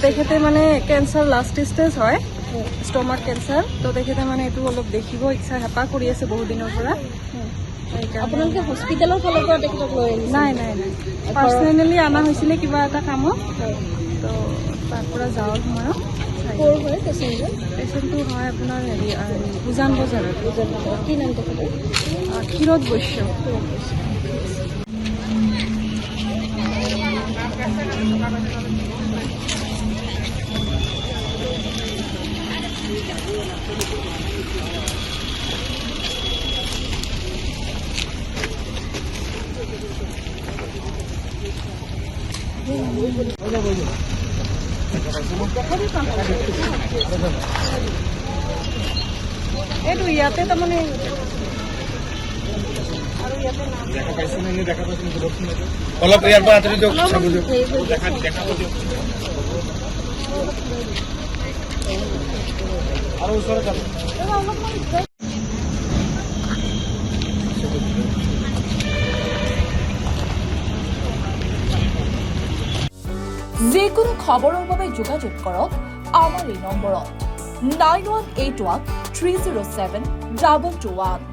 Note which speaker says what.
Speaker 1: তেখেতে মানে cancer last stage হয়, ষ্টমাক কেঞ্চাৰ। তো তেখেতে মানে এইটো অলপ দেখিব ইচ্ছা হেঁপাহ কৰি আছে বহুত দিনৰ পৰা।
Speaker 2: আপোনালোকে হস্পিটেলৰ ফালৰ পৰা তেখেতক লৈ আহিছে?
Speaker 1: নাই নাই নাই, পাৰ্চনেলি অনা হৈছিলে কিবা এটা কামত। তো তাৰ পৰা যাওয়াৰ সময়ত
Speaker 2: ক'ৰ হয় পেচেণ্টটো?
Speaker 1: পেচেণ্টটো হয় আপোনাৰ হেৰি উজান বজাৰত।
Speaker 2: কি নাম তেখেতৰ?
Speaker 1: ক্ষীৰোদ বৈশ্য। এইটো ইয়াতে তাৰমানে
Speaker 3: অলপ ইয়াৰ পৰা আঁতৰি দিয়ক, আৰু ওচৰত যাব।
Speaker 4: যিকোনো খবৰৰ বাবে যোগাযোগ কৰক আমাৰ এই নম্বৰত 9181 307 221।